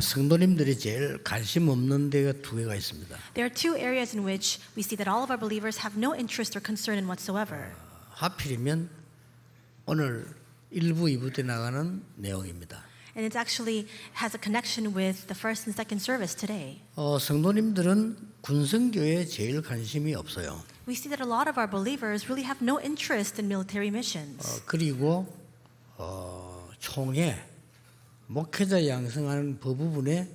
성도님들이 제일 관심 없는 데가 두 개가 있습니다. There are two areas in which we see that all of our believers have no interest or concern in whatsoever. 하필이면 오늘 1부, 2부 때 나가는 내용입니다. And it actually has a connection with the first and second service today. 성도님들은 군성교에 제일 관심이 없어요. We see that a lot of our believers really have no interest in military missions. 그리고 총회 목회자 양성하는 그 부분에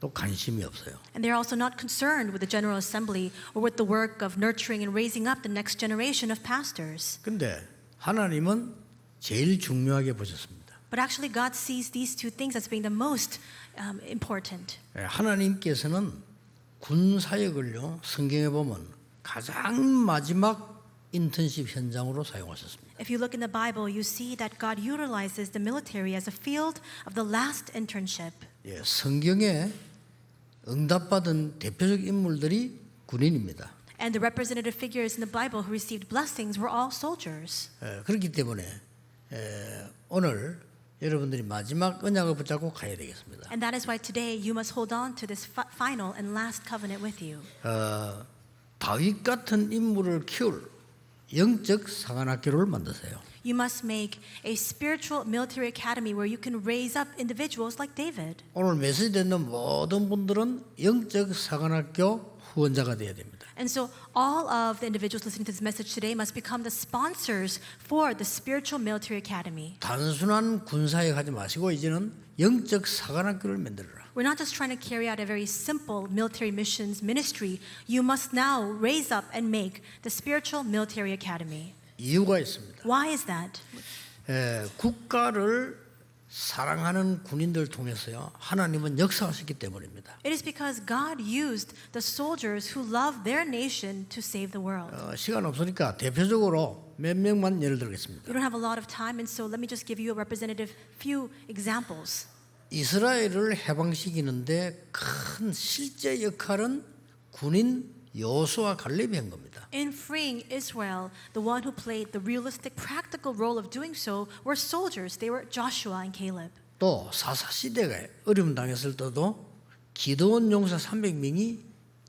또 관심이 없어요. And they're also not concerned with the General Assembly or with the work of nurturing and raising up the next generation of pastors. 근데 하나님은 제일 중요하게 보셨습니다. But actually God sees these two things as being the most important. 하나님께서는 군 사역을요 성경에 보면 가장 마지막 인턴십 현장으로 사용하셨습니다. If you look in the Bible, you see that God utilizes the military as a field of the last internship. 성경에 응답받은 대표적 인물들이 군인입니다. And the representative figures in the Bible who received blessings were all soldiers. 그렇기 때문에 오늘 여러분들이 마지막 언약을 붙잡고 가야 되겠습니다. And that is why today you must hold on to this final and last covenant with you. 다윗 같은 인물을 키울 영적 사관학교를 만드세요. You must make a spiritual military academy where you can raise up individuals like David. 오늘 메시지 듣는 모든 분들은 영적 사관학교 후원자가 되어야 됩니다. And so all of the individuals listening to this message today must become the sponsors for the spiritual military academy. 단순한 군사역 하지 마시고 이제는 영적 사관학교를 만들어라. We're not just trying to carry out a very simple military missions ministry. You must now raise up and make the spiritual military academy. 이유가 있습니다. Why is that? 국가를 사랑하는 군인들 통해서요 하나님은 역사하셨기 때문입니다. It is because God used the soldiers who love their nation to save the world. 시간 없으니까 대표적으로 몇 명만 예를 들겠습니다. We don't have a lot of time, and so let me just give you a representative few examples. 이스라엘을 해방시키는데 큰 실제 역할은 군인 여호수아 갈렙이 한 겁니다. In freeing Israel, the one who played the realistic, practical role of doing so were soldiers. They were Joshua and Caleb. 또 사사 시대가 어려움 당했을 때도 기드온 용사 300명이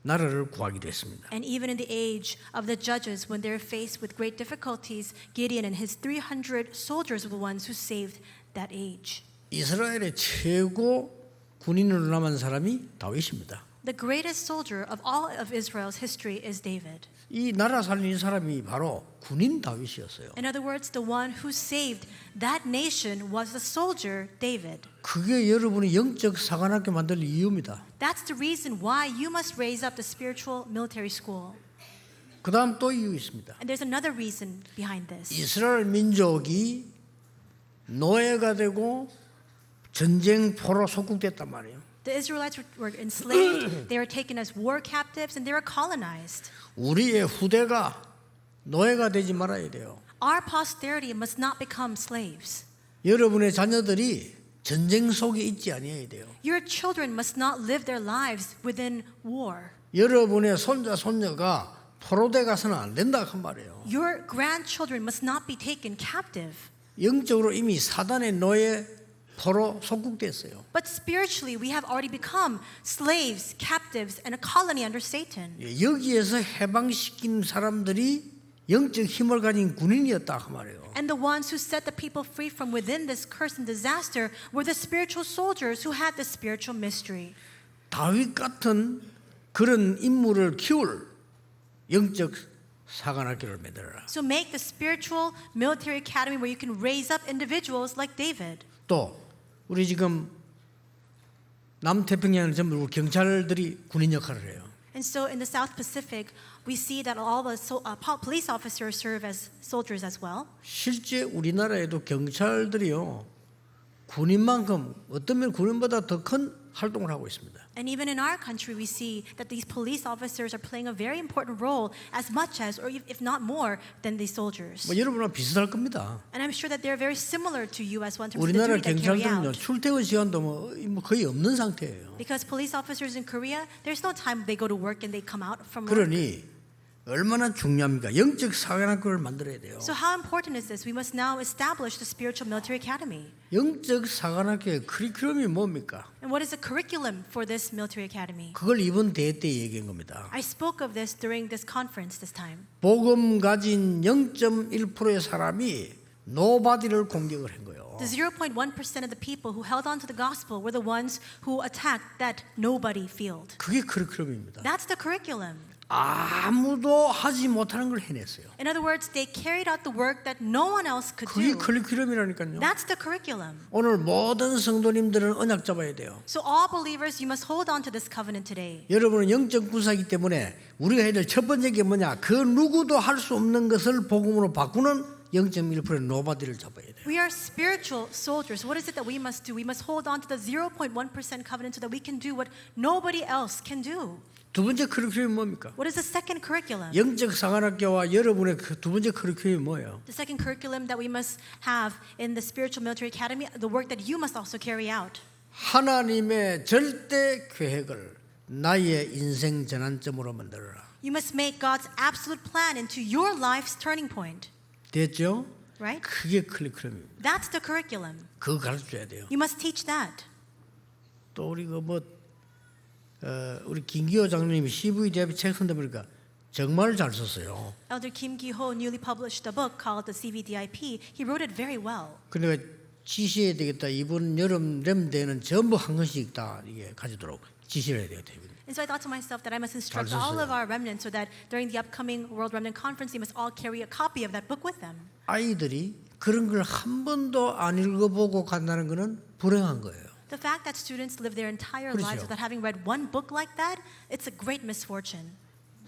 나라를 구하기도 했습니다. And even in the age of the judges, when they're faced with great difficulties, Gideon and his 300 soldiers were the ones who saved that age. 이스라엘의 최고 군인으로 남은 사람이 다윗입니다. The greatest soldier of all of Israel's history is David. 이 나라 살린 사람이 바로 군인 다윗이었어요. In other words, the one who saved that nation was the soldier David. 그게 여러분이 영적 사관학교 만들 이유입니다. That's the reason why you must raise up the spiritual military school. 그다음 또 이유 있습니다. And there's another reason behind this. 이스라엘 민족이 노예가 되고 전쟁포로 속국됐단 말이에요. The Israelites were enslaved, they were taken as war captives, and they were colonized. 우리의 후대가 노예가 되지 말아야 돼요. Our posterity must not become slaves. 여러분의 자녀들이 전쟁 속에 있지 아니어야 돼요. Your children must not live their lives within war. 여러분의 손자 손녀가 포로돼 가서는 안 된다 그 말이에요. Your grandchildren must not be taken captive. 영적으로 이미 사단의 노예 포로 속국됐어요. But spiritually, we have already become slaves, captives, and a colony under Satan. 여기에서 해방시킨 사람들이 영적 힘을 가진 군인이었다 그 말이에요. And the ones who set the people free from within this curse and disaster were the spiritual soldiers who had the spiritual mystery. 다윗 같은 그런 인물을 키울 영적 사관학교를 만들어라. So make the spiritual military academy where you can raise up individuals like David. 또 우리 지금 남태평양은 전부 경찰들이 군인 역할을 해요. And so in the South Pacific, we see that all the police officers serve as soldiers as well. 실제 우리나라에도 경찰들이요 군인만큼 어떤 면 군인보다 더 큰 활동을 하고 있습니다. And even in our country, we see that these police officers are playing a very important role, as much as, or if not more, than these soldiers. 뭐 여러분과 비슷할 겁니다. And I'm sure that they're very similar to you as well in terms of the 우리나라 duty they carry 경찰들은요 out. 출퇴근 시간도 뭐 거의 없는 상태예요. Because police officers in Korea, there's no time they go to work and they come out from work. 그러니 얼마나 중요합니까? 영적 사관학교를 만들어야 돼요. So how important is this? We must now establish the spiritual military academy. 영적 사관학교의 커리큘럼이 뭡니까? And what is the curriculum for this military academy? 그걸 이번 대회 때 얘기한 겁니다. I spoke of this during this conference this time. 복음 가진 0.1%의 사람이 노바디를 공격을 한 거예요. The 0.1% of the people who held on to the gospel were the ones who attacked that nobody field. 그게 커리큘럼입니다. That's the curriculum. 아무도 하지 못하는 걸 해냈어요. In other words, they carried out the work that no one else could 그게 do. 커리큘럼이라니까요. That's the curriculum. 오늘 모든 성도님들은 언약 잡아야 돼요. So all believers, you must hold on to this covenant today. 여러분은 영적 군사이기 때문에 우리가 해야 될 첫 번째 게 뭐냐? 그 누구도 할 수 없는 것을 복음으로 바꾸는 0.1%의 노바디를 잡아야 돼요. We are spiritual soldiers. What is it that we must do? We must hold on to the 0.1% covenant so that we can do what nobody else can do. 두 번째 커리큘럼이 뭡니까? What is the second curriculum? 영적 사관학교와 여러분의 그 두 번째 커리큘럼이 뭐예요? The second curriculum that we must have in the spiritual military academy, the work that you must also carry out. 하나님의 절대 계획을 나의 인생 전환점으로 만들어라. You must make God's absolute plan into your life's turning point. 됐죠? Right? 그게 커리큘럼입니다. That's the curriculum. 그거 가르쳐줘야 돼요. You must teach that. 또 우리 우리 김기호 장로님이 CV 대비 책 쓴다 보니까 정말 잘 썼어요. Elder Kim Gi-ho newly published a book called the CVDIP. He wrote it very well. 그러니까 지시해야 되겠다. 이번 여름 렘대는 전부 한 권씩 다 이게 가지도록 지시를 해야 되겠다. And so I thought to myself that I must instruct 잘 all 썼어요. of our remnants so that during the upcoming World Remnant Conference, they must all carry a copy of that book with them. 아이들이 그런 걸 한 번도 안 읽어보고 간다는 것은 불행한 거예요. The fact that students live their entire 그렇죠. lives without having read one book like that, it's a great misfortune.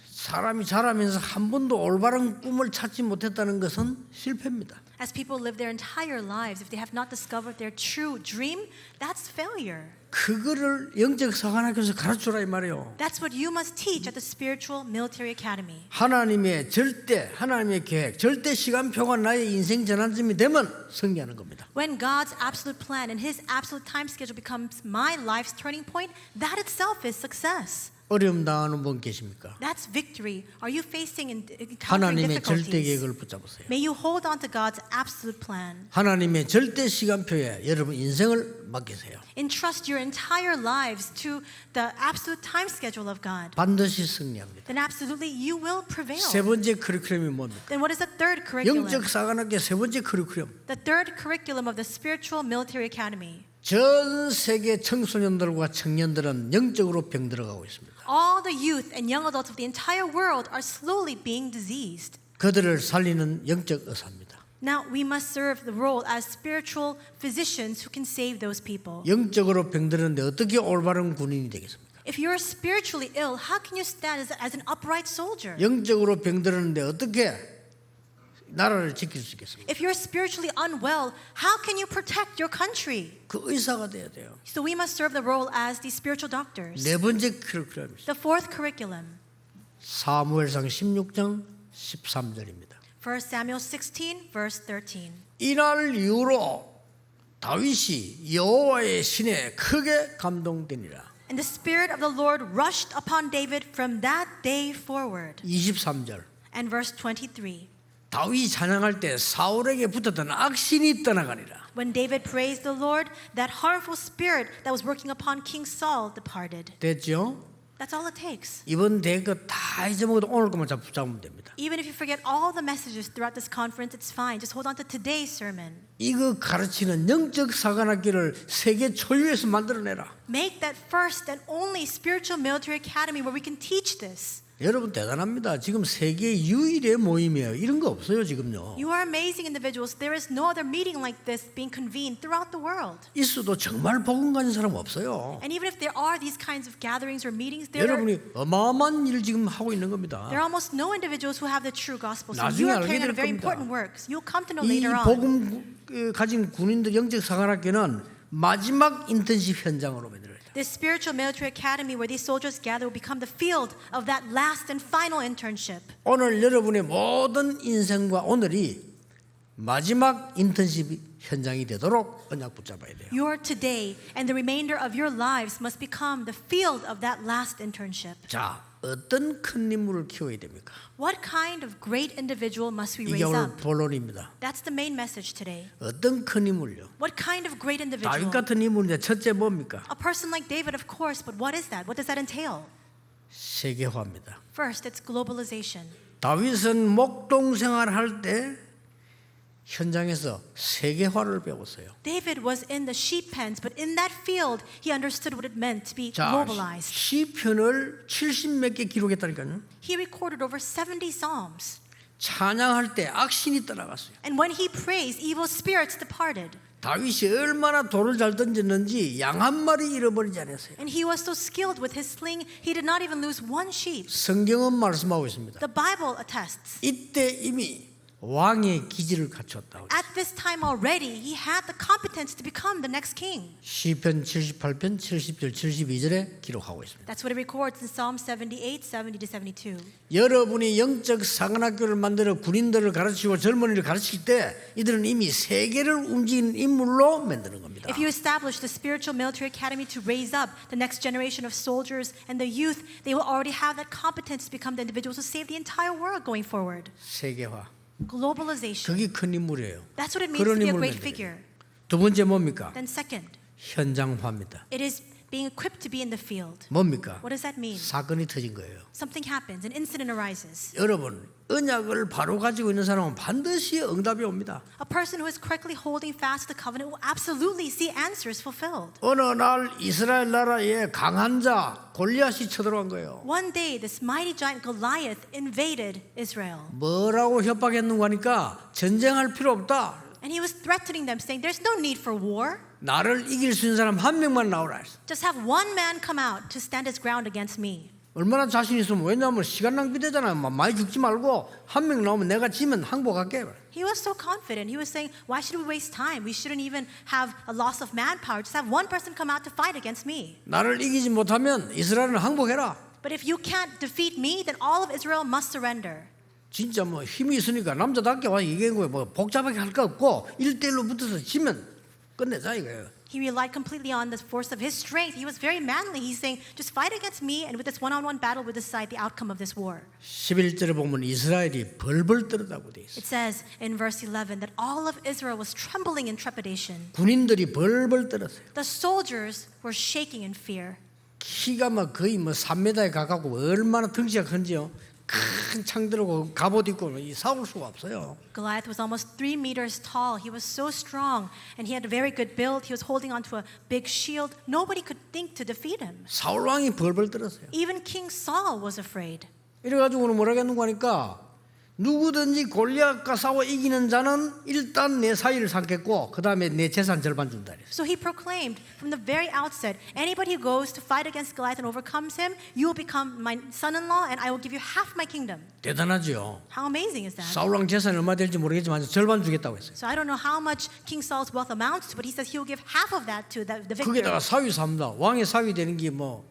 사람이 자라면서 한 번도 올바른 꿈을 찾지 못했다는 것은 실패입니다. As people live their entire lives, if they have not discovered their true dream, that's failure. 그거를 영적 사관학교에서 가르쳐라 이 말이에요. That's what you must teach at the Spiritual Military Academy. 하나님의 절대, 하나님의 계획, 절대 시간표가 나의 인생 전환점이 되면 승리하는 겁니다. When God's absolute plan and His absolute time schedule becomes my life's turning point, that itself is success. 어려움 당하는 분 계십니까? That's victory. Are you facing and encountering 하나님의 절대 difficulties? 계획을 붙잡으세요. May you hold on to God's absolute plan. 하나님의 절대 시간표에 여러분 인생을 맡기세요. Entrust your entire lives to the absolute time schedule of God. 반드시 승리합니다. Then absolutely you will prevail. 세 번째 커리큘럼이 뭡니까? Then what is the third curriculum? 영적 사관학교 세 번째 커리큘럼. The third curriculum of the Spiritual Military Academy. 전 세계 청소년들과 청년들은 영적으로 병들어가고 있습니다. All the youth and young adults of the entire world are slowly being diseased. 그들을 살리는 영적 의사입니다. Now we must serve the role as spiritual physicians who can save those people. 영적으로 병드는데 어떻게 올바른 군인이 되겠습니까? If you're spiritually ill, how can you stand as an upright soldier? 영적으로 병드는데 어떻게 나라를 지킬 수 있겠습니까? If you're spiritually unwell, how can you protect your country? 그 의사가 돼야 돼요. So we must serve the role as the spiritual doctors. 네 번째 커리큘럼입니다. The fourth curriculum, 사무엘상 16장 13절입니다. 1 Samuel 16, verse 13. 이날 이후로 다윗이 여호와의 신에 크게 감동되니라. And the Spirit of the Lord rushed upon David from that day forward. 23절. And verse 23. 다윗이 찬양할 때 사울에게 붙었던 악신이 떠나가니라. When David praised the Lord, that harmful spirit that was working upon King Saul departed. 됐죠? That's all it takes. 이번 대거 다 잊어먹어도 오늘 것만 잡으면 됩니다. Even if you forget all the messages throughout this conference, it's fine. Just hold on to today's sermon. 이거 가르치는 영적 사관학교를 세계 초유에서 만들어내라. Make that first and only spiritual military academy where we can teach this. 여러분 대단합니다. 지금 세계 유일의 모임이에요. 이런 거 없어요 지금요. You are amazing individuals. There is no other meeting like this being convened throughout the world. 있어도 정말 복음 가진 사람 없어요. And even if there are these kinds of gatherings or meetings, there 여러분이 어마어마한 일 지금 하고 있는 겁니다. are almost no individuals who have the true gospel. So 나중에 you are 알게 carrying 될 out very 겁니다. important works. You'll come to know 이 later on. 복음 가진 군인들 영적 사관학교는 마지막 인턴십 현장으로 만들어요. This spiritual military academy where these soldiers gather will become the field of that last and final internship. 오늘 여러분의 모든 인생과 오늘이 마지막 인턴십 현장이 되도록 언약 붙잡아야 돼요. Your today and the remainder of your lives must become the field of that last internship. 자, 어떤 큰 인물을 키워야 됩니까? What kind of great individual must we 이게 raise 오늘 up? 본론입니다. That's the main message today. 어떤 큰 인물요? What kind of great 다윗 individual? 같은 인물인데 첫째 뭡니까? A person like David, of course, but what is that? What does that entail? 세계화입니다. First, it's globalization. 다윗은 목동 생활할 때 현장에서 세계화를 배웠어요. David was in the sheep pens, but in that field, he understood what it meant to be 자, globalized. 시편을 70몇 개 기록했다니까요. He recorded over 70 psalms. 찬양할 때 악신이 떠나갔어요. And when he praised, evil spirits departed. 다윗이 얼마나 돌을 잘 던졌는지 양 한 마리 잃어버리지 않았어요. And he was so skilled with his sling, he did not even lose one sheep. 성경은 말씀하고 있습니다. The Bible attests. 이때 이미 왕의 기질을 갖췄다고. At this time already, he had the competence to become the next king. 시편 78편 70절 72절에 기록하고 있습니다. That's what it records in Psalm 78, 70 to 72. 여러분이 영적 사관학교를 만들어 군인들을 가르치고 젊은이를 가르칠 때 이들은 이미 세계를 움직이는 인물로 만드는 겁니다. If you establish the spiritual military academy to raise up the next generation of soldiers and the youth, they will already have that competence to become the individuals who save the entire world going forward. 세계화. Globalization. 그게 큰 인물이에요. That's what it means to 그런 be a 인물을 great 만들어요. figure. 두 번째 뭡니까? Then second, 현장화입니다. it is being equipped to be in the field. 뭡니까? What does that mean? 사건이 터진 거예요. Something happens, an incident arises. 여러분, 언약을 바로 가지고 있는 사람은 반드시 응답이 옵니다. A person who is correctly holding fast to the covenant will absolutely see answers fulfilled. 어느 날 이스라엘 나라에 강한 자 골리앗이 쳐들어간 거예요. One day, this mighty giant Goliath invaded Israel. 뭐라고 협박했는가 하니까 전쟁할 필요 없다. And he was threatening them, saying, there's no need for war. 나를 이길 수 있는 사람 한 명만 나오라 했어. Just have one man come out to stand his ground against me. 얼마나 자신 있으면 왜냐하면 시간 낭비되잖아요. 많이 죽지 말고 한 명 나오면 내가 지면 항복할게. He was so confident. He was saying, why should we waste time? We shouldn't even have a loss of manpower. Just have one person come out to fight against me. 나를 이기지 못하면 이스라엘은 항복해라. But if you can't defeat me, then all of Israel must surrender. 진짜 뭐 힘이 있으니까 남자답게 와 이긴 거예요. 뭐 복잡하게 할 거 없고 1대1로 붙어서 지면 끝내자 이거예요. He relied completely on the force of his strength. He was very manly. He's saying, just fight against me, and with this one-on-one battle, we'll decide the outcome of this war. 11절에 보면 이스라엘이 벌벌 떨었다고 돼 있어요. It says in verse 11 that all of Israel was trembling in trepidation. 군인들이 벌벌 떨었어요. The soldiers were shaking in fear. 키가 막 거의 뭐 3m에 가깝고 얼마나 덩치가 큰지요. 큰 창 들고 갑옷 입고 싸울 수가 없어요. Goliath was almost 3 meters tall. He was so strong, and he had a very good build. He was holding onto a big shield. Nobody could think to defeat him. 사울 왕이 벌벌 떨었어요. Even King Saul was afraid. 이래가지고는 뭐라겠는가 하니까 누구든지 골리앗과 싸워 이기는 자는 일단 내 사위를 삼겠고 그 다음에 내 재산 절반 준다. So he proclaimed from the very outset, anybody who goes to fight against Goliath and overcomes him, you will become my son-in-law, and I will give you half my kingdom. 대단하죠. How amazing is that? 사울 왕 재산이 얼마 될지 모르겠지만 절반 주겠다고 했어요. So I don't know how much King Saul's wealth amounts to, but he says he will give half of that to the victor. 거기다가 사위 삼다. 왕의 사위 되는 게 뭐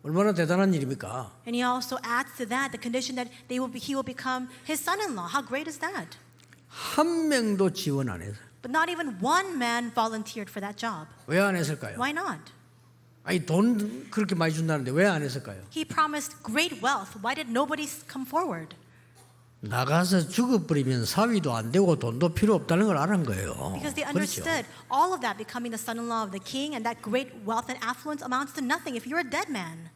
얼마나 대단한 일입니까? And he also adds to that the condition that he will become his son-in-law. How great is that? 한 명도 지원 안 했어요. But not even one man volunteered for that job. 왜 안 했을까요? Why not? 아니 돈 그렇게 많이 준다는데 왜 안 했을까요? He promised great wealth. Why did nobody come forward? 나가서 죽어버리면 사위도 안 되고 돈도 필요 없다는 걸 알은 거예요. Because they 그렇죠? understood all of that becoming the son-in-law of the king and that great wealth and affluence amounts to nothing if you're a dead man.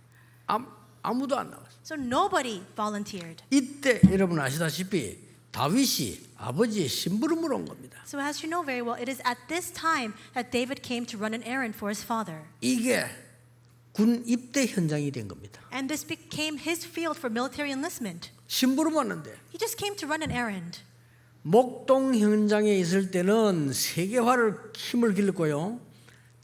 아무도 안 나왔어요. So nobody volunteered. 이때 여러분 아시다시피 다윗이 아버지의 심부름으로 온 겁니다. So as you know very well, it is at this time that David came to run an errand for his father. 이게 군 입대 현장이 된 겁니다. And this became his field for military enlistment. 심부름 왔는데 He just came to run an errand. 목동 현장에 있을 때는 세계화를 힘을 길렀고요.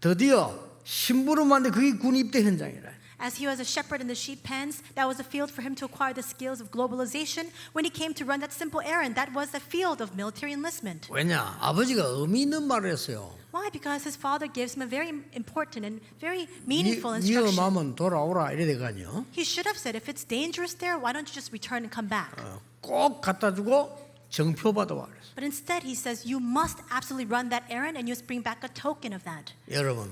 드디어 심부름 왔는데 그게 군 입대 현장이라. As he was a shepherd in the sheep pens, that was a field for him to acquire the skills of globalization. When he came to run that simple errand, that was a field of military enlistment. 왜냐? 아버지가 의미 있는 말을 했어요. Why? Because his father gives him a very important and very meaningful instruction. 위험하면 돌아오라 이래 되거든요. He should have said, if it's dangerous there, why don't you just return and come back? 꼭 갖다 주고 정표받아와 그랬어요. But instead, he says, you must absolutely run that errand and you must bring back a token of that. 여러분,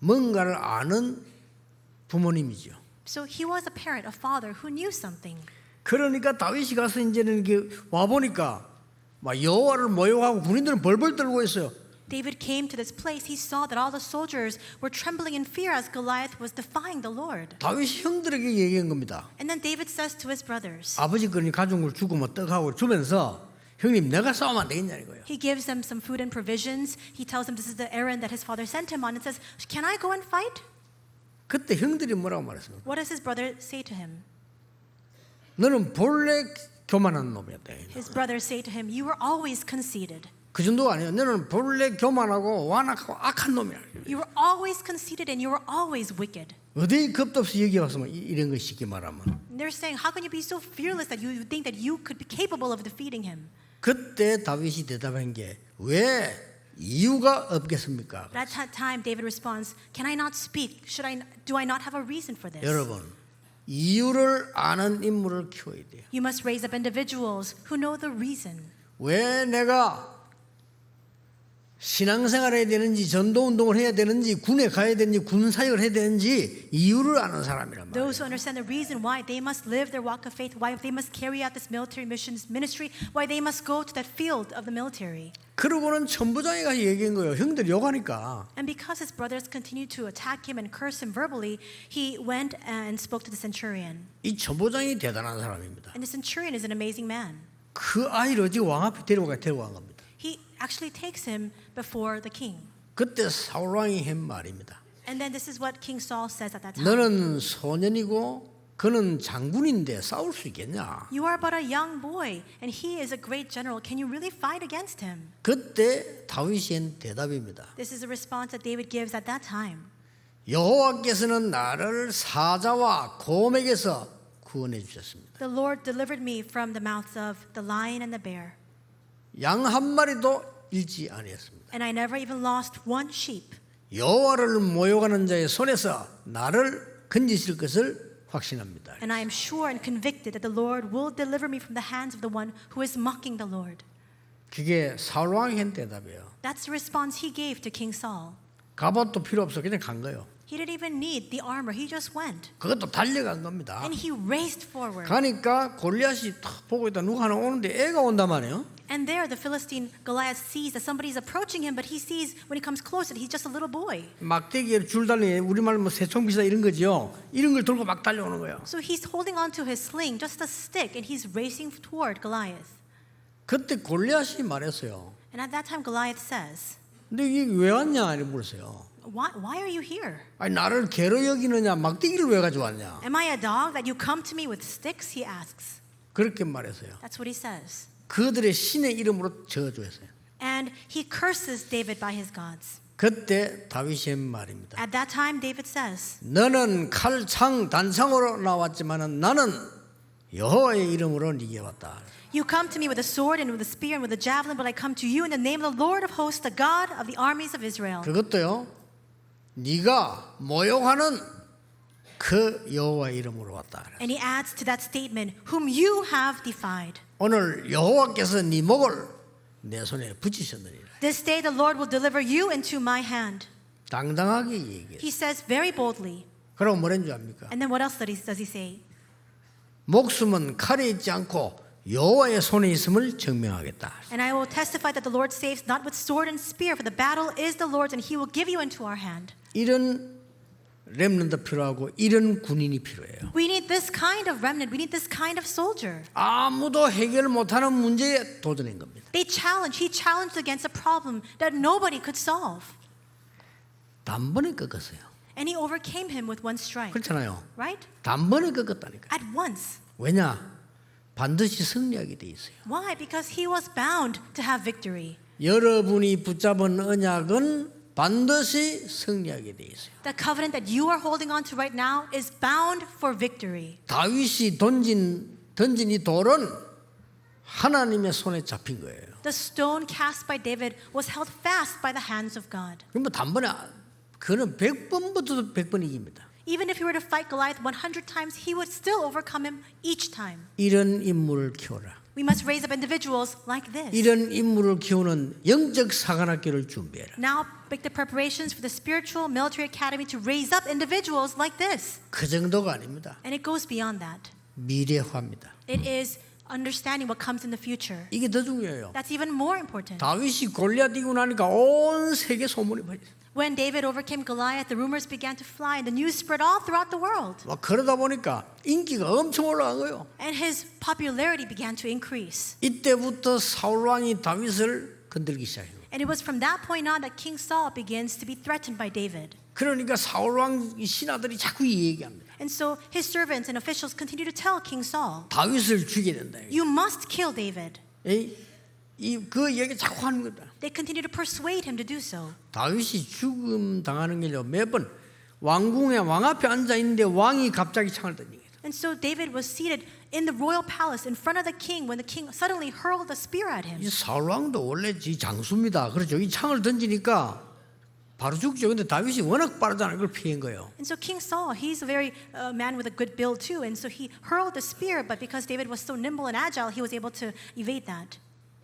뭔가를 아는 부모님이죠. So he was a parent, a father who knew something. 그러니까 다윗이 가서 이제는 이렇게 와 보니까 막 여호와를 모욕하고 군인들은 벌벌 떨고 있어요. David came to this place. He saw that all the soldiers were trembling in fear as Goliath was defying the Lord. 다윗이 형들에게 얘기한 겁니다. And then David says to his brothers, 아버지 그러니 가족을 주고 뭐 떡하고 주면서 형님 내가 싸우면 안 되겠냐는 거예요. he gives them some food and provisions. He tells them this is the errand that his father sent him on and says, can I go and fight? 그때 형들이 뭐라고 말했습니까? What does his brother say to him? 너는 본래 교만한 놈이었다. His brothers say to him, you were always conceited. 그 정도가 아니에요. 너는 본래 교만하고 완악하고 악한 놈이야. You were always conceited and you were always wicked. 어디 겁도 없이 여기 와서 뭐 이런 거 쉽게 말하면. And they're saying, how can you be so fearless that you think that you could be capable of defeating him? 그때 다윗이 대답한 게 왜 이유가 없겠습니까? But at that time, David responds, can I not speak? Do I not have a reason for this? 여러분, 이유를 아는 인물을 키워야 돼요. You must raise up individuals who know the reason. 왜 내가 신앙생활을 해야 되는지 전도운동을 해야 되는지 군에 가야 되는지 군사역을 해야 되는지 이유를 아는 사람이란 말이에요. Those who understand the reason why they must live their walk of faith, why they must carry out this military missions ministry, why they must go to that field of the military. 그러고는 천부장에 가서 얘기한 거예요. 형들 욕하니까. And because his brothers continued to attack him and curse him verbally, he went and spoke to the centurion. 이 천부장이 대단한 사람입니다. And the centurion is an amazing man. 그 아이를 어디 왕 앞에 데려간 겁니다. He actually takes him before the king. 그때 사울 왕이 한 말입니다. And then this is what King Saul says at that time. 너는 소년이고 그는 장군인데 싸울 수 있겠냐? You are but a young boy, and he is a great general. Can you really fight against him? 그때 다윗이 한 대답입니다. This is a response that David gives at that time. 여호와께서는 나를 사자와 곰에게서 구원해 주셨습니다. The Lord delivered me from the mouths of the lion and the bear, 양 한 마리도 잃지 아니했습니다. and I never even lost one sheep. 여호와를 모욕하는 자의 손에서 나를 건지실 것을 확신합니다. And I am sure and convicted that the Lord will deliver me from the hands of the one who is mocking the Lord. 그게 사울 왕이 한 대답이에요. That's the response he gave to King Saul. 갑옷도 필요 없어 그냥 간 거예요. He didn't even need the armor. He just went. 그것도 달려간 겁니다. And he raced forward. 가니까 골리앗이 탁 보고 있다 누가 하나 오는데 애가 온단 말이에요. And there the Philistine Goliath sees that somebody is approaching him, but he sees when he comes closer that he's just a little boy. 막대기에 줄 달린 우리말 뭐 새총비사 이런 거죠. 이런 걸 들고 막 달려오는 거예요. So he's holding onto his sling, just a stick, and he's racing toward Goliath. 그때 골리앗이 말했어요. And at that time Goliath says, 근데 이게 왜 왔냐 이렇게 물었어요. why are you here? 아니 나를 개로 여기느냐 막대기를 왜 가져왔냐. Am I a dog that you come to me with sticks? He asks. 그렇게 말했어요. That's what he says. 그들의 신의 이름으로 저주했어요. And he curses David by his gods. 그때 다윗이 한 말입니다. At that time David says, 너는 칼, 창, 단창으로 나왔지만은 나는 여호와의 이름으로 네게 왔다. you come to me with a sword and with a spear and with a javelin, but I come to you in the name of the Lord of hosts, the God of the armies of Israel. 그것도요. 네가 모욕하는 그 여호와의 이름으로 왔다. And he adds to that statement, whom you have defied. 오늘 여호와께서 네 목을 내 손에 붙이셨느니라. This day the Lord will deliver you into my hand. 당당하게 얘기해요. He says very boldly. 그럼 뭐라는 줄 압니까? And then what else does he say? 목숨은 칼에 있지 않고 여호와의 손에 있음을 증명하겠다. And I will testify that the Lord saves not with sword and spear, for the battle is the Lord's, and he will give you into our hand. 이런 렘넌트 필요하고 이런 군인이 필요해요. We need this kind of remnant. We need this kind of soldier. 아무도 해결 못하는 문제에 도전한 겁니다. He challenged against a problem that nobody could solve. 단번에 꺾었어요. And he overcame him with one strike. 그렇잖아요. Right? 단번에 꺾었다니까. At once. 왜냐? 반드시 승리하게 돼 있어요. Why? Because he was bound to have victory. 여러분이 붙잡은 언약은 반드시 승리하게 돼 있어요. The covenant that you are holding on to right now is bound for victory. 다윗이 던진 이 돌은 하나님의 손에 잡힌 거예요. The stone cast by David was held fast by the hands of God. 그럼 뭐 단번에 그는 100번부터 100번 이깁니다. Even if he were to fight Goliath 100 times, he would still overcome him each time. 이런 인물을 키워라. We must raise up individuals like this. 이런 인물을 키우는 영적 사관학교를 준비해라. Now make the preparations for the spiritual military academy to raise up individuals like this. 그 정도가 아닙니다. And it goes beyond that. 미래화입니다. It is understanding what comes in the future. 이게 더 중요해요. That's even more important. 다윗이 골리앗 이기고 나니까 온 세계 소문이 퍼졌어요. When David overcame Goliath, the rumors began to fly and the news spread all throughout the world. 막 그러다 보니까 인기가 엄청 올라간 거예요. And his popularity began to increase. 이때부터 사울 왕이 다윗을 건들기 시작해요. And it was from that point on that King Saul begins to be threatened by David. 그러니까 사울 왕 신하들이 자꾸 이 얘기합니다. And so his servants and officials continue to tell King Saul, 다윗을 죽여야 된다. you must kill David. 그 얘기 자꾸 하는 거다. They continue to persuade him to do so. 다윗이 죽음 당하는 게요. 매번 왕궁에 왕 앞에 앉아 있는데 왕이 갑자기 창을 던진 거예요. And so David was seated in the royal palace in front of the king when the king suddenly hurled a spear at him. 이 사울 왕도 원래 장수입니다. 그렇죠. 이 창을 던지니까 바로 죽죠. 근데 다윗이 워낙 빠르잖아요. 그걸 피한 거예요. And so King Saul, he's a very man with a good build too. And so he hurled the spear, but because David was so nimble and agile, he was able to evade that.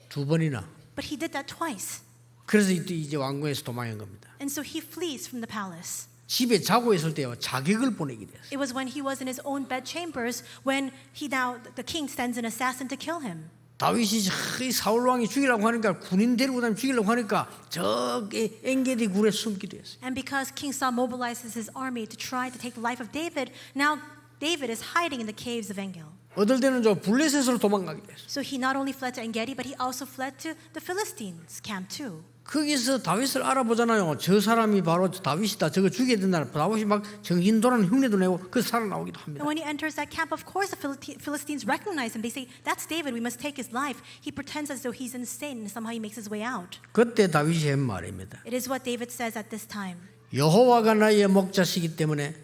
두 번이나. But he did that twice. 그래서 이제 왕궁에서 도망한 겁니다. And so he flees from the palace. 집에 자고 있을 때요. 자객을 보내게 됐어요. It was when he was in his own bed chambers when the king sends an assassin to kill him. 다윗이 사울 왕이 죽이려고 하니까 군인 데리고 다니면 죽이려고 하니까 저기 엔게디 굴에 숨기도 했어요. And because King Saul mobilizes his army to try to take the life of David, now David is hiding in the caves of Engel. 어떨 때는 저 블레셋으로 도망가게 됐어요. So he not only fled to En-gedi, but he also fled to the Philistines' camp too. 거기서 다윗을 알아보잖아요. 저 사람이 바로 다윗이다. 저거 죽여야 된다. 다윗이 막 정신 돌아는 흉내도 내고 그 살아나오기도 합니다. And when he enters that camp, of course, the Philistines recognize him. They say, "That's David. We must take his life." He pretends as though he's insane, and somehow he makes his way out. 그때 다윗이 한 말입니다. It is what David says at this time. 여호와가 나의 목자시기 때문에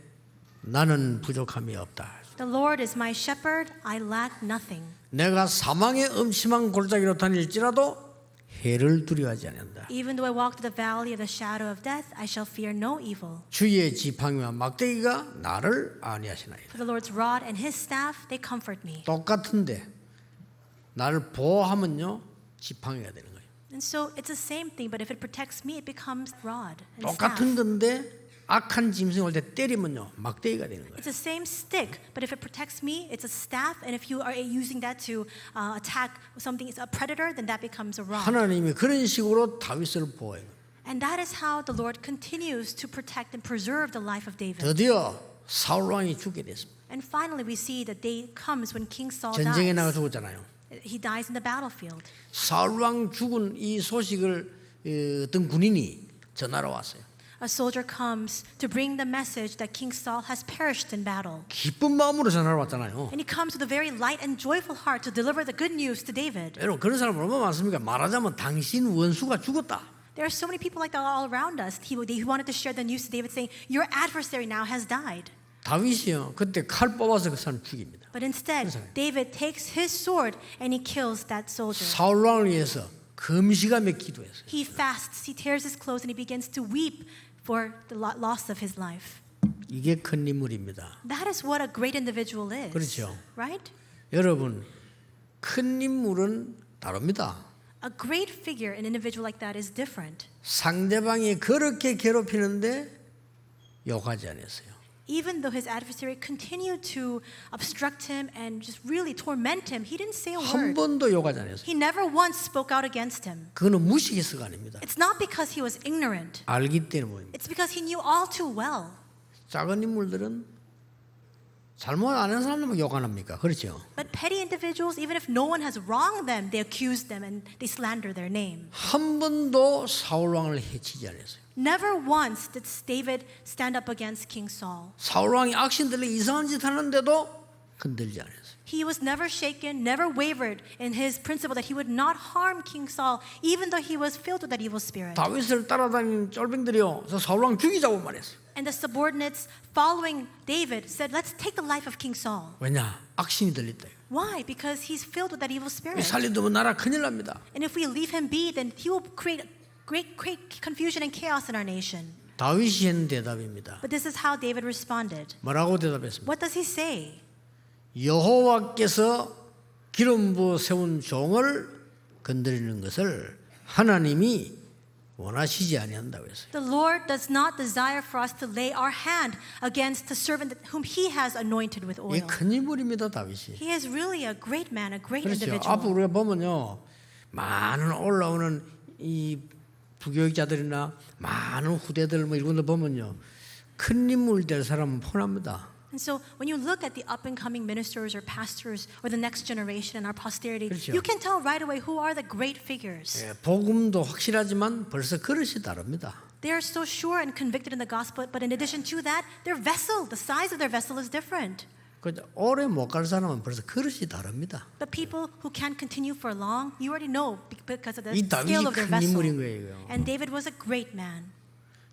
나는 부족함이 없다. The Lord is my shepherd; I lack nothing. 내가 사망의 음침한 골짜기로 다닐지라도 해를 두려워하지 않는다. Even though I walk through the valley of the shadow of death, I shall fear no evil. 주의 지팡이와 막대기가 나를 안위하시나이다. For the Lord's rod and His staff, they comfort me. 똑같은데 나를 보호하면요 지팡이가 되는 거예요. And so it's the same thing, but if it protects me, it becomes rod and 똑같은 staff. 건데 악한 짐승 올 때 때리면요 막대기가 되는 거예요. It's the same stick, but if it protects me, it's a staff. And if you are using that to attack something, it's a predator, then that becomes a rod. 하나님이 그런 식으로 다윗을 보호해요. And that is how the Lord continues to protect and preserve the life of David. 드디어 사울 왕이 죽게 됐습니다. And finally, we see the day comes when King Saul 전쟁에 나가 dies. 죽었잖아요. He dies in the battlefield. 사울 왕 죽은 이 소식을 어떤 군인이 전하러 왔어요. A soldier comes to bring the message that King Saul has perished in battle. 기쁜 마음으로 전하러 왔잖아요. And he comes with a very light and joyful heart to deliver the good news to David. 여러분 그런 사람 얼마나 많습니까? 말하자면 당신 원수가 죽었다. There are so many people like that all around us. He wanted to share the news to David saying, your adversary now has died. 다윗이요 그때 칼 뽑아서 그 사람 죽입니다. But instead, David takes his sword and he kills that soldier. 사울 왕을 위해서 금시간에 기도했어요. He fasts, he tears his clothes, and he begins to weep for the loss of his life. 이게 큰 인물입니다. That is what a great individual is. 그렇죠. Right? 여러분 큰 인물은 다릅니다. A great figure, an individual like that is different. 상대방이 그렇게 괴롭히는데 욕하지 않았어요. Even though his adversary continued to obstruct him and just really torment him, he didn't say a 한 word. 번도 욕하지 않았어요. He never once spoke out against him. 그거는 무식해서가 아닙니다. It's not because he was ignorant. 알기 때문입니다. It's because he knew all too well. 작은 인물들은 잘못 안 한 사람들만 욕 안 합니까? 그렇죠? But petty individuals, even if no one has wronged them, they accuse them and they slander their name. 한 번도 사울 왕을 해치지 않았어요. Never once did David stand up against King Saul. 사울 왕이 악신들이 이상한 짓 하는데도 흔들지 않았어요. He was never shaken, never wavered in his principle that he would not harm King Saul, even though he was filled with that evil spirit. 다윗을 따라다니는 쫄병들이요, 저 사울 왕 죽이자고 말했어요. And the subordinates following David said, let's take the life of King Saul. 왜냐? 악신이 들렸다. Why? Because he's filled with that evil spirit. 살려두면 나라 큰일 납니다. And if we leave him be, then he will create great confusion and chaos in our nation. 다윗이 한 대답입니다. But this is how David responded. 뭐라고 대답했습니까? What does he say? 여호와께서 기름 부어 세운 종을 건드리는 것을 하나님이 원하시지 아니한다고 했어요. The Lord does not desire for us to lay our hand against the servant whom He has anointed with 이게 oil. 큰 인물입니다, 다윗이. He is really a great man, a great 그렇죠. individual. 앞으로 우리가 보면요, 많은 올라오는 이 부교육자들이나 많은 후대들 뭐 이런 걸 보면요, 큰 인물 될 사람은 폰합니다. And so when you look at the up and coming ministers or pastors or the next generation and our posterity, 그렇죠. you can tell right away who are the great figures. 예, 복음도 확실하지만 벌써 그릇이 다릅니다. They are so sure and convicted in the gospel, but in addition to that, their vessel, the size of their vessel is different. 오래 못 갈 사람은 벌써 그릇이 다릅니다. The people who can't continue for long, you already know because of the 이 scale 다윗이 of their 큰 vessel. 인물인 거예요. And David was a great man.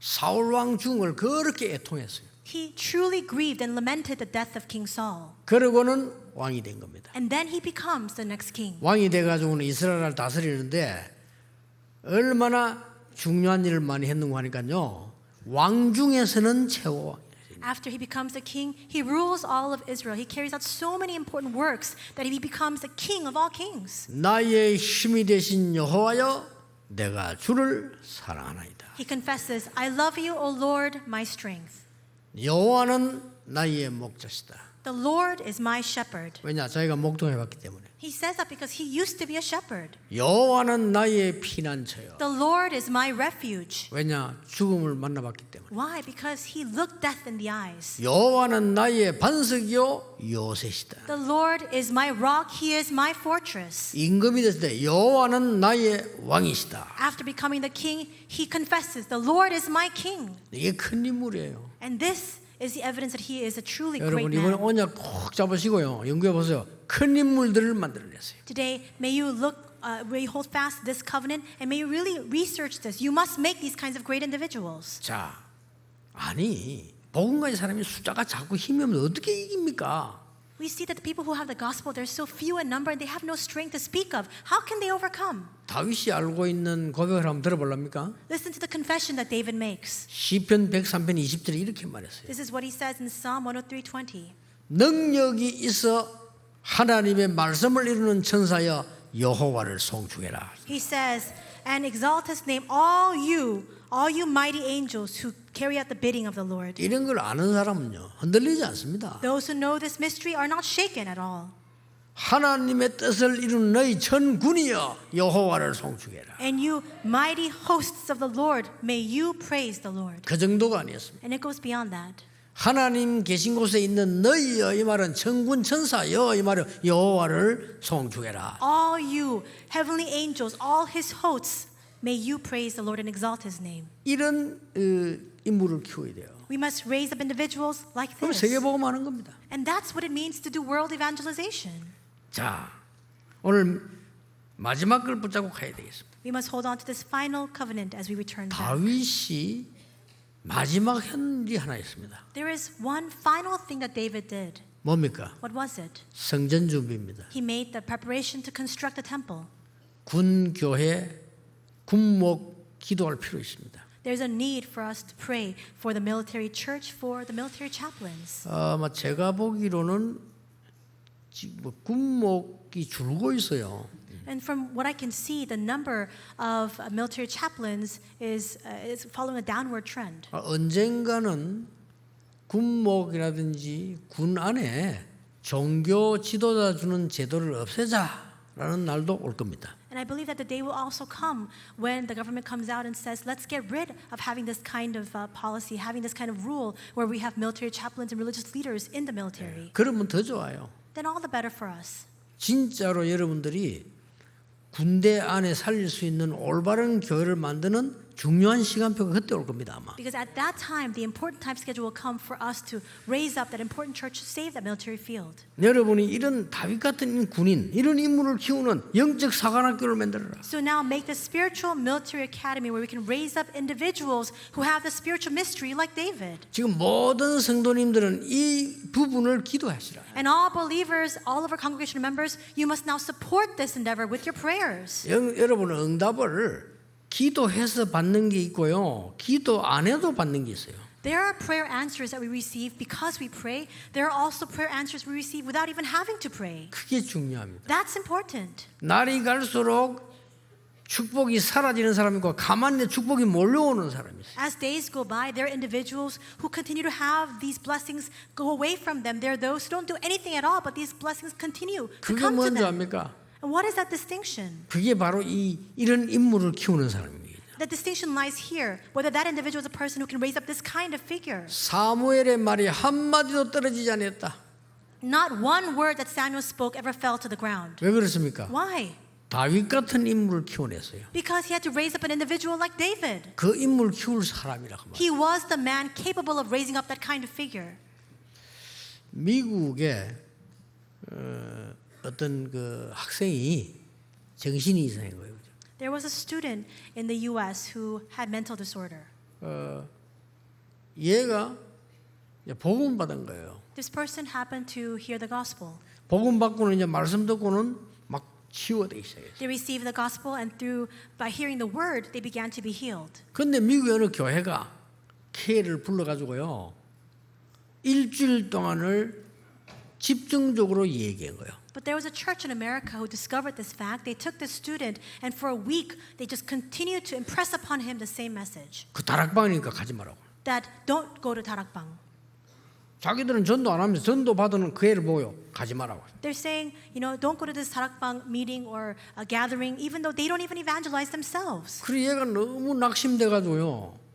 사울 왕 죽음을 그렇게 애통했어요. He truly grieved and lamented the death of King Saul. 그러고는 왕이 된 겁니다. And then he becomes the next king. 왕이 돼가지고는 이스라엘을 다스리는데 얼마나 중요한 일을 많이 했는가 하니까요, 왕 중에서는 최고 왕이에요. After he becomes the king, he rules all of Israel. He carries out so many important works that he becomes the king of all kings. 나의 힘이 되신 여호와여, 내가 주를 사랑하나이다. He confesses, I love you, O Lord, my strength. 여호와는 나의 목자시다. The Lord is my shepherd. 왜냐? 자기가 목동해봤기 때문에. He says that because he used to be a shepherd. 여호와는 나의 피난처요. The Lord is my refuge. 왜냐? 죽음을 만나봤기 때문에. Why? Because he looked death in the eyes. 여호와는 나의 반석이요 요새시다. The Lord is my rock. He is my fortress. 임금이 됐을 때 여호와는 나의 왕이시다. After becoming the king, he confesses, the Lord is my king. 이게 큰 인물이에요. And this is the evidence that he is a truly great 여러분 이번에 man. 언약 꼭 잡으시고요. 연구해 보세요. 큰 인물들을 만들어냈어요. Today, may you may you hold fast this covenant, and may you really research this. You must make these kinds of great individuals. 자, 아니 복음 가진 사람이 숫자가 작고 힘이 없는데 어떻게 이깁니까? We see that the people who have the gospel, they're so few in number and they have no strength to speak of. How can they overcome? 다윗이 알고 있는 고백을 한번 들어볼랍니까? Listen to the confession that David makes. 시편 103편 20절에 이렇게 말했어요. This is what he says in Psalm 103:20. 능력이 있어 하나님의 말씀을 이루는 천사여 여호와를 송축해라. He says, and exalt his name, all you mighty angels who carry out the bidding of the Lord. 이런 걸 아는 사람은요 흔들리지 않습니다. Those who know this mystery are not shaken at all. 하나님의 뜻을 이루는 너희 천군이여 여호와를 송축해라. And you mighty hosts of the Lord, may you praise the Lord. 그 정도가 아니었습니다. And it goes beyond that. 하나님 계신 곳에 있는 너희여 이 말은 천군 천사여 이 말은 여호와를 송축해라. All you heavenly angels, all his hosts, may you praise the Lord and exalt his name. 이런 인물을 키워야 돼요. We must raise up individuals like 그럼 this. 세계복음하는 겁니다. And that's what it means to do world evangelization. 자, 오늘 마지막 걸 붙잡고 가야 되겠습니다. We must hold on to this final covenant as we return back. 다윗이 마지막 한 일이 하나 있습니다. There is one final thing that David did. 뭡니까? What was it? 성전 준비입니다. He made the preparation to construct the temple. 군 교회 군목 기도할 필요 있습니다. There's a need for us to pray for the military church, for the military chaplains. 아마 제가 보기로는 지금 군목이 줄고 있어요. And from what I can see, the number of military chaplains is following a downward trend. 언젠가는 군목이라든지 군 안에 종교 지도자 주는 제도를 없애자라는 날도 올 겁니다. And I believe that the day will also come when the government comes out and says, let's get rid of having this kind of policy, having this kind of rule where we have military chaplains and religious leaders in the military. 그러면 더 좋아요. Then all the better for us. 진짜로 여러분들이 군대 안에 살릴 수 있는 올바른 교회를 만드는 중요한 시간표가 그때 올 겁니다 아마. Because at that time, the important time schedule will come for us to raise up that important church to save that military field. 여러분이 이런 다윗 같은 군인, 이런 인물을 키우는 영적 사관학교를 만들어라. So now make the spiritual military academy where we can raise up individuals who have the spiritual mystery like David. 지금 모든 성도님들은 이 부분을 기도하시라. And all believers, all of our congregational members, you must now support this endeavor with your prayers. 여러분은 응답을 기도해서 받는 게 있고요. 기도 안 해도 받는 게 있어요. There are prayer answers that we receive because we pray. There are also prayer answers we receive without even having to pray. 그게 중요합니다. That's important. 날이 갈수록 축복이 사라지는 사람이 있고 가만히 있는 축복이 몰려오는 사람이 있어요. As days go by, there are individuals who continue to have these blessings go away from them. There are those who don't do anything at all, but these blessings continue to 그게 come to 뭔지 them. 압니까? And what is that distinction? 그게 바로 이런 인물을 키우는 사람입니다. The distinction lies here, whether that individual is a person who can raise up this kind of figure. 사무엘의 말이 한마디도 떨어지지 않았다. Not one word that Samuel spoke ever fell to the ground. 왜 그렇습니까? Why? 다윗 같은 인물을 키워냈어요. Because he had to raise up an individual like David. 그 인물을 키울 사람이라고 말해요. He was the man capable of raising up that kind of figure. 미국에 어떤 그 학생이 정신이 이상한 거예요. There was a student in the U.S. who had mental disorder. 얘가 복음 받은 거예요. This person happened to hear the gospel. 복음 받고는 이제 말씀 듣고는 막 치유되기 시작했어요. They received the gospel, and by hearing the word, they began to be healed. 그런데 미국의 어느 교회가 K를 불러가지고요, 일주일 동안을 집중적으로 얘기한 거예요. But there was a church in America who discovered this fact. They took this student, and for a week, they just continued to impress upon him the same message. 그 다락방이니까 가지 말라고. That don't go to 다락방. 자기들은 전도 안 하면서 전도 받는 그 애를 보여 가지 말라고. They're saying, don't go to this 다락방 meeting or a gathering, even though they don't even evangelize themselves. 그래 얘가 너무 낙심돼가지고요,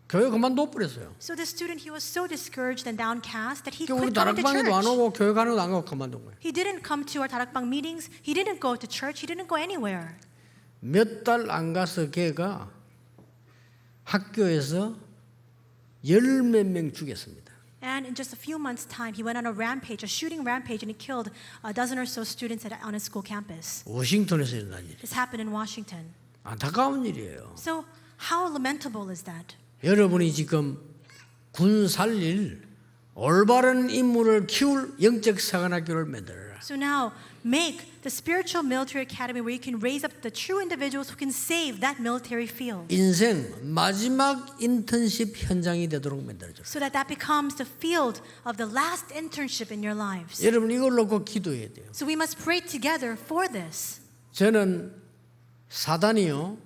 교회 그만둬 버렸어요. So the student, he was so discouraged and downcast that he 우리 quit going to 다락방에도 안 church. 오고 교회 가는 것도 안 가고 그만둔 거예요. He didn't come to our 다락방 meetings. He didn't go to church. He didn't go anywhere. 몇 달 안 가서 걔가 학교에서 10몇 명 죽였습니다. And in just a few months' time, he went on a rampage, a shooting rampage, and he killed a dozen or so students on his school campus. 워싱턴에서 일어난 일. This happened in Washington. 안타까운 일이에요. So how lamentable is that? 여러분이 지금 군 살릴 올바른 인물을 키울 영적 사관학교를 만들어라. So now, make the spiritual military academy where you can raise up the true individuals who can save that military field. 인생 마지막 인턴십 현장이 되도록 만들어줘. So that becomes the field of the last internship in your lives. 여러분 이걸 놓고 기도해야 돼요. So we must pray together for this. 저는 사단이요,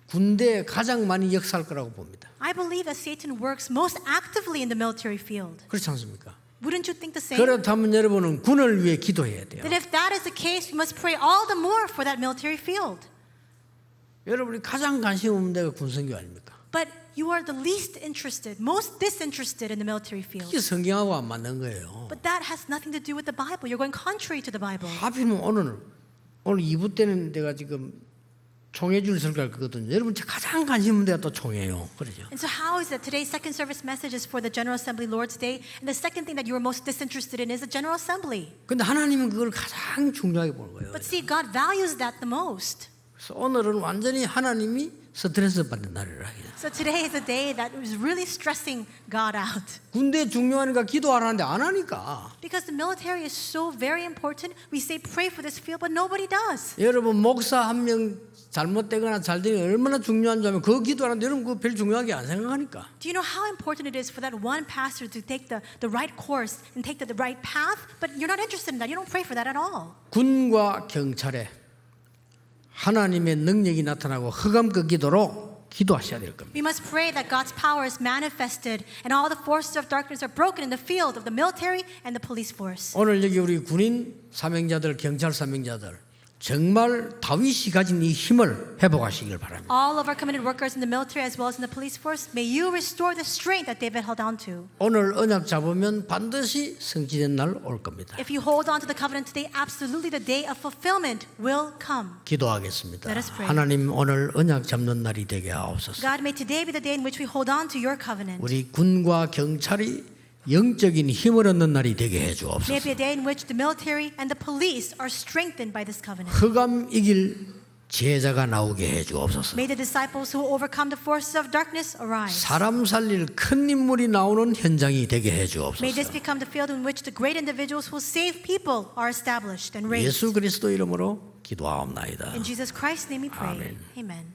군대에 가장 많이 역사할 거라고 봅니다. I believe that Satan works most actively in the military field. 그렇지 않습니까? Wouldn't you think the same? 그렇다면 여러분은 군을 위해 기도해야 돼요. That if that is the case, we must pray all the more for that military field. 여러분이 가장 관심 없는 데가 군성교 아닙니까? But you are the least interested, most disinterested in the military field. 이게 성경하고 안 맞는 거예요. But that has nothing to do with the Bible. You're going contrary to the Bible. 하필이면 오늘 2부 때는 내가 지금 총회줄 설교할 거거든요. 여러분 가장 관심 없는 데가 또 총회예요. 그러죠. And so how is it today's second service message is for the General Assembly Lord's Day, and the second thing that you are most disinterested in is the General Assembly. 근데 하나님은 그걸 가장 중요하게 보는 거예요. But see, God values that the most. 그래서 오늘은 완전히 하나님이 스트레스 받는 날이라 해요. So today is a day that is really stressing God out. 군대 중요하니까 기도하라는데 안 하니까. Because the military is so very important, we say pray for this field, but nobody does. 여러분 목사 한 명 잘못되거나 잘 되면 얼마나 중요한지 하면 그 기도하는데 여러분 그거 별 중요하게 안 생각하니까. Do you know how important it is for that one pastor to take the right course and take the right path? But you're not interested in that. You don't pray for that at all. 군과 경찰에 하나님의 능력이 나타나고 흑암 그 기도로 기도하셔야 될 겁니다. We must pray that God's power is manifested and all the forces of darkness are broken in the field of the military and the police force. 오늘 여기 우리 군인 사명자들, 경찰 사명자들 정말 다윗이 가진 이 힘을 회복하시길 바랍니다. All of our committed workers in the military as well as in the police force, may you restore the strength that David held on to. 오늘 언약 잡으면 반드시 성취된 날 올 겁니다. If you hold on to the covenant today, absolutely the day of fulfillment will come. 기도하겠습니다. Let us pray. 하나님 오늘 언약 잡는 날이 되게 하옵소서. God, may today be the day in which we hold on to your covenant. 우리 군과 경찰이 영적인 힘을 얻는 날이 되게 해 May 주옵소서. it be a day in which the military and the police are strengthened by this covenant. 흑암 이길 제자가 나오게 해 주옵소서. May the disciples who overcome the forces of darkness arise. 사람 살릴 큰 인물이 나오는 현장이 되게 해 May this 주옵소서. become the field in which the great individuals who save people are established and raised. 예수 그리스도 이름으로 기도하옵나이다. In Jesus Christ's name we pray. Amen. Amen.